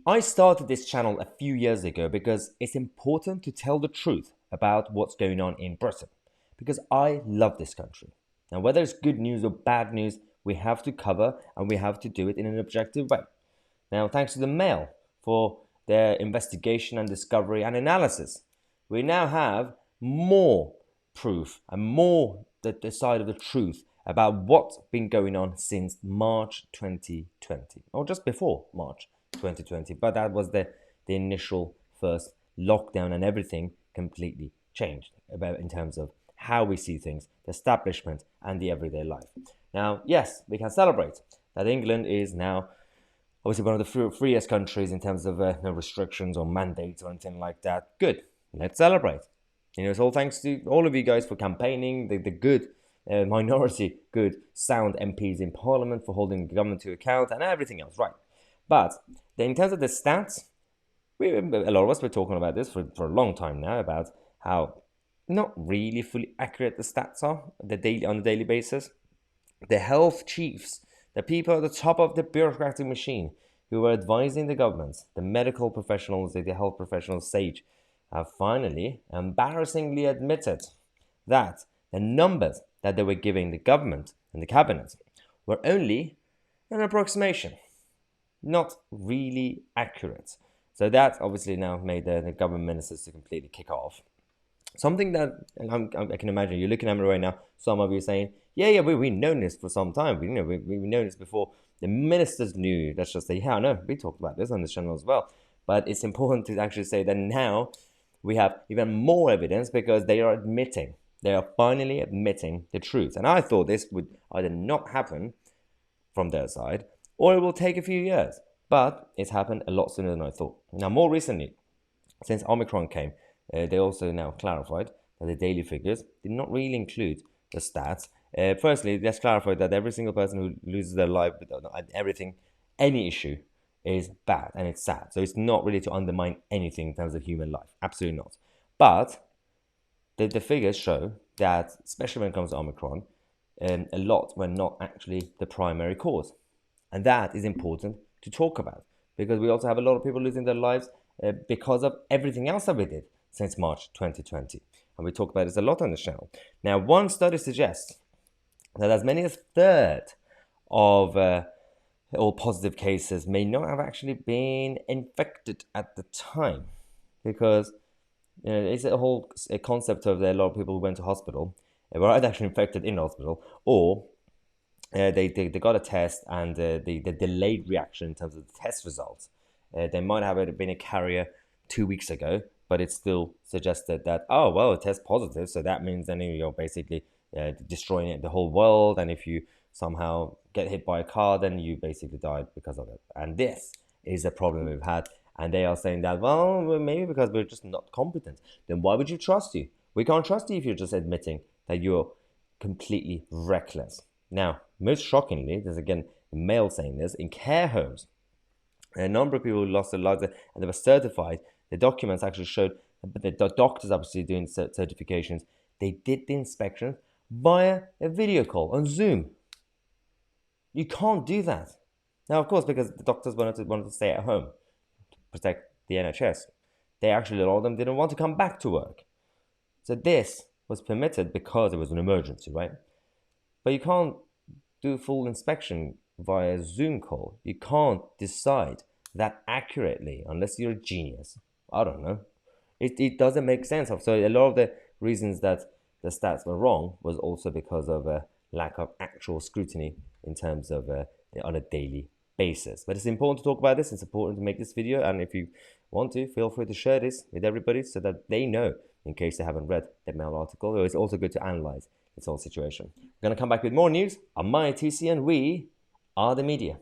I started this channel a few years ago because it's important to tell the truth about what's going on in Britain. Because I love this country. Now, whether it's good news or bad news, we have to cover and we have to do it in an objective way. Now, thanks to the Mail for their investigation and discovery and analysis, we now have more proof and more the side of the truth about what's been going on since March 2020, or just before March 2020. But that was the initial first lockdown, and everything completely changed about in terms of how we see things, the establishment, and the everyday life. Now, yes, we can celebrate that England is now obviously one of the freest countries in terms of no restrictions or mandates or anything like that. Good, let's celebrate. It's all thanks to all of you guys for campaigning, the good minority, good, sound MPs in Parliament for holding the government to account and everything else, right? But in terms of the stats, a lot of us were talking about this for a long time now, about how not really fully accurate the stats are on the daily basis. The health chiefs, the people at the top of the bureaucratic machine who were advising the governments, the medical professionals, the health professionals, SAGE, have finally embarrassingly admitted that the numbers that they were giving the government and the cabinet were only an approximation, not really accurate. So that obviously now made the government ministers to completely kick off. Something that I can imagine, you're looking at me right now, some of you saying, yeah, we've known this for some time. We've known this before the ministers knew. Let's just say, yeah, no, we talked about this on this channel as well. But it's important to actually say that now we have even more evidence because they are finally admitting the truth. And I thought this would either not happen from their side or it will take a few years. But it's happened a lot sooner than I thought. Now, more recently, since Omicron came, they also now clarified that the daily figures did not really include the stats. Firstly, let's clarify that every single person who loses their life, everything, any issue is bad and it's sad. So it's not really to undermine anything in terms of human life. Absolutely not. But the figures show that, especially when it comes to Omicron, a lot were not actually the primary cause. And that is important to talk about because we also have a lot of people losing their lives because of everything else that we did since March 2020. And we talk about this a lot on the channel. Now, one study suggests that as many as a third of all positive cases may not have actually been infected at the time, because it's a concept of a lot of people who went to hospital were either actually infected in hospital or they got a test and the delayed reaction in terms of the test results. They might have been a carrier 2 weeks ago, but it still suggested that, oh, well, it tests positive, so that means then you're basically destroying the whole world, and if you somehow get hit by a car, then you basically died because of it. And this is a problem we've had, and they are saying that, well, maybe because we're just not competent. Then why would you trust you? We can't trust you if you're just admitting that you're completely reckless. Now, most shockingly, there's again the Mail saying this, in care homes, a number of people lost their lives and they were certified. The documents actually showed that the doctors obviously doing certifications, they did the inspections via a video call on Zoom. You can't do that. Now, of course, because the doctors wanted to stay at home to protect the NHS. They actually, a lot of them didn't want to come back to work. So this was permitted because it was an emergency, right? But you can't do full inspection via Zoom call. You can't decide that accurately unless you're a genius. I don't know. It doesn't make sense. So a lot of the reasons that the stats were wrong was also because of a lack of actual scrutiny in terms of on a daily basis. But it's important to talk about this. It's important to make this video. And if you want to, feel free to share this with everybody so that they know, in case they haven't read the Mail article. It's also good to analyze this whole situation. We're going to come back with more news. I'm Tousi and we are the media.